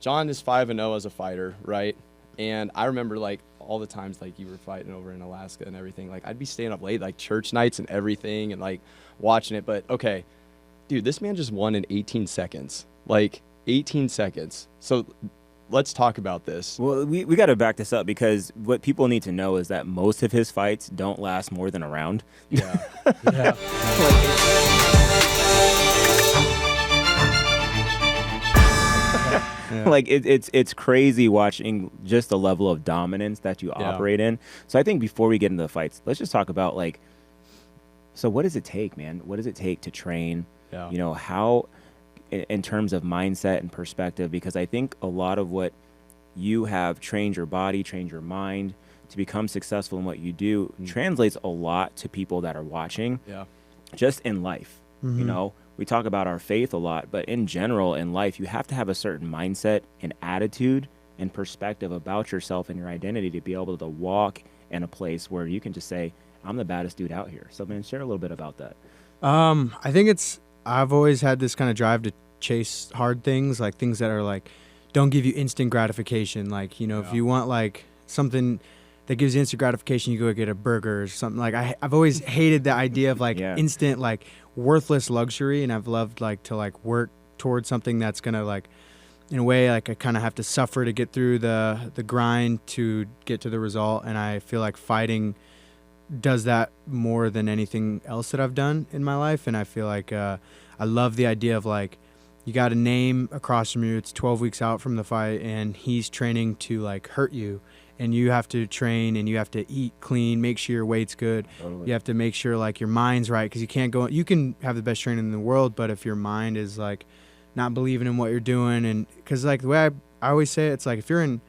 John is 5-0 as a fighter, right? And I remember like all the times like you were fighting over in Alaska and everything. Like I'd be staying up late, like church nights and everything, and like watching it. But okay, dude, this man just won in 18 seconds. Like 18 seconds. So let's talk about this. Well, we got to back this up because what people need to know is that most of his fights don't last more than a round. Yeah. Yeah. Yeah. Like it's crazy watching just the level of dominance that you operate in. So I think before we get into the fights, let's just talk about like, so what does it take, man? What does it take to train? Yeah. You know, how in terms of mindset and perspective, because I think a lot of what you have trained your body, trained your mind to become successful in what you do translates a lot to people that are watching. Yeah. Just in life, you know. We talk about our faith a lot, but in general in life, you have to have a certain mindset and attitude and perspective about yourself and your identity to be able to walk in a place where you can just say, I'm the baddest dude out here. So, man, share a little bit about that. I think I've always had this kind of drive to chase hard things, like things that are like, don't give you instant gratification. Like, you know, if you want like something that gives you instant gratification, you go get a burger or something. Like I've always hated the idea of like instant, like worthless luxury. And I've loved like to like work towards something that's going to like, in a way, like I kind of have to suffer to get through the grind to get to the result. And I feel like fighting does that more than anything else that I've done in my life. And I feel like I love the idea of like, you got a name across from you. It's 12 weeks out from the fight and he's training to like hurt you. And you have to train and you have to eat clean, make sure your weight's good. Totally. You have to make sure like your mind's right, because you can't go, you can have the best training in the world, but if your mind is like not believing in what you're doing, and because like the way I always say it, it's like if you're in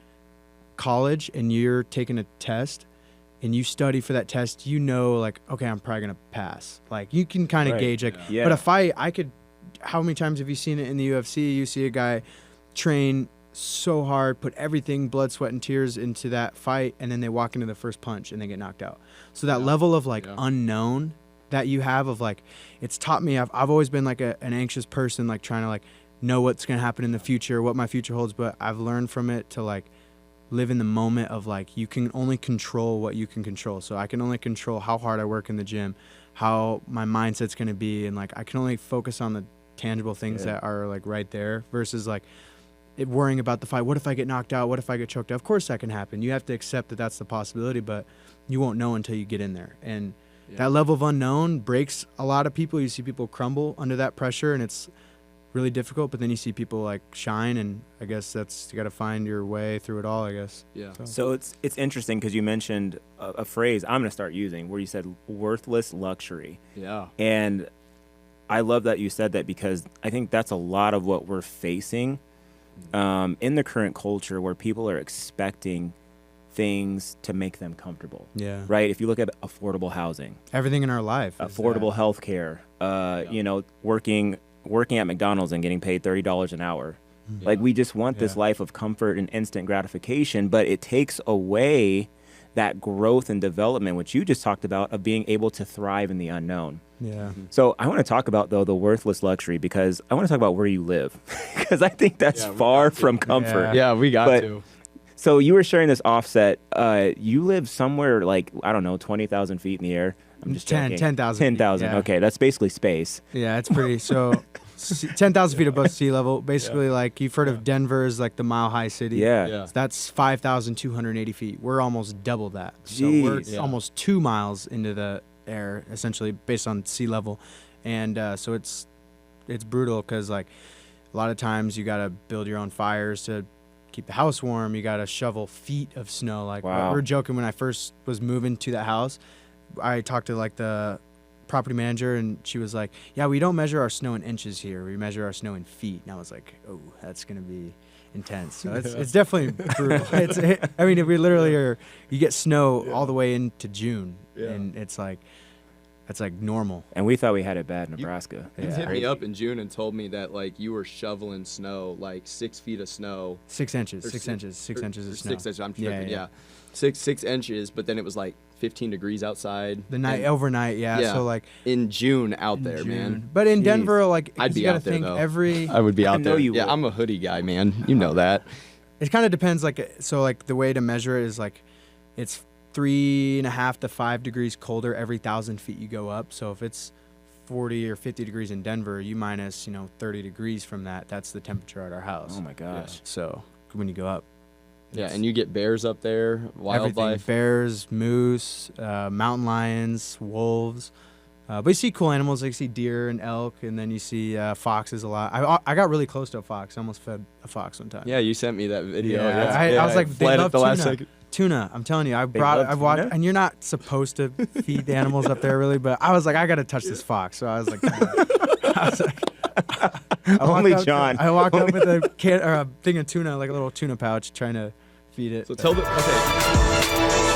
college and you're taking a test and you study for that test, you know, like, okay, I'm probably going to pass. Like you can kind of gauge like, but a fight, how many times have you seen it in the UFC? You see a guy train so hard, put everything, blood, sweat, and tears into that fight, and then they walk into the first punch and they get knocked out. So that level of like unknown that you have of like, it's taught me, I've always been like an anxious person, like trying to like know what's going to happen in the future, what my future holds, but I've learned from it to like live in the moment of like, you can only control what you can control. So I can only control how hard I work in the gym, how my mindset's going to be, and like I can only focus on the tangible things that are like right there versus like worrying about the fight. What if I get knocked out? What if I get choked out? Of course that can happen. You have to accept that that's the possibility, but you won't know until you get in there. And that level of unknown breaks a lot of people. You see people crumble under that pressure and it's really difficult, but then you see people like shine, and I guess that's, you got to find your way through it all, I guess. Yeah. So it's interesting because you mentioned a phrase I'm going to start using where you said worthless luxury. Yeah. And I love that you said that because I think that's a lot of what we're facing in the current culture, where people are expecting things to make them comfortable. Yeah. Right? If you look at affordable housing, everything in our life, affordable health care, you know, working at McDonald's and getting paid $30 an hour. Yeah. Like we just want this life of comfort and instant gratification, but it takes away that growth and development, which you just talked about, of being able to thrive in the unknown. Yeah. So I want to talk about, though, the worthless luxury, because I want to talk about where you live, because I think that's far from comfort. Yeah, we got to. So you were sharing this offset. You live somewhere like, I don't know, 20,000 feet in the air. I'm just 10,000. 10,000. Yeah. Okay, that's basically space. Yeah, it's pretty. So 10,000 feet above sea level. Basically, like you've heard of Denver is like the mile high city. Yeah. So that's 5,280 feet. We're almost double that. So Jeez. we're almost 2 miles into the air, essentially, based on sea level. And so it's brutal because like a lot of times you got to build your own fires to keep the house warm. You got to shovel feet of snow. Like we were joking when I first was moving to that house. I talked to like the property manager and she was like, yeah, we don't measure our snow in inches here. We measure our snow in feet. And I was like, oh, that's going to be intense. So it's definitely brutal. I mean, if we literally you get snow all the way into June and it's like, That's like normal. And we thought we had it bad in Nebraska. You It's hit me crazy. up in June and told me that like you were shoveling snow, like 6 feet of snow. 6 inches. Or 6 si- inches. 6 or- inches or of snow. 6 inches. I'm Yeah, tripping. yeah. Yeah, 6 inches. But then it was like 15 degrees outside. The night and overnight, yeah. Yeah. So like in June out in there, June. man. But in Jeez. Denver, like I'd 'cause be you gotta out there, think though. every. I would be out know there. you Yeah, would. I'm a hoodie guy, man. You know that. It kind of depends. Like so, like the way to measure it is like, it's 3.5 to 5 degrees colder every 1,000 feet you go up. So if it's 40 or 50 degrees in Denver, you minus 30 degrees from that. That's the temperature at our house. Oh my gosh. So when you go up. Yeah, it's and you get bears up there, everything. wildlife. Bears, moose, mountain lions, wolves. But you see cool animals, like you see deer and elk, and then you see foxes a lot. I got really close to a fox. I almost fed a fox one time. Yeah, you sent me that video. Yeah, I was like, they fled love at the last tuna. second. Tuna, I'm telling you, love I've watched, tuna? and you're not supposed to feed the animals up there really, but I was like, I gotta touch this fox. So I was like, I Only walked up- John. I walked up with a can or a thing of tuna, like a little tuna pouch, trying to feed it. So tell the okay.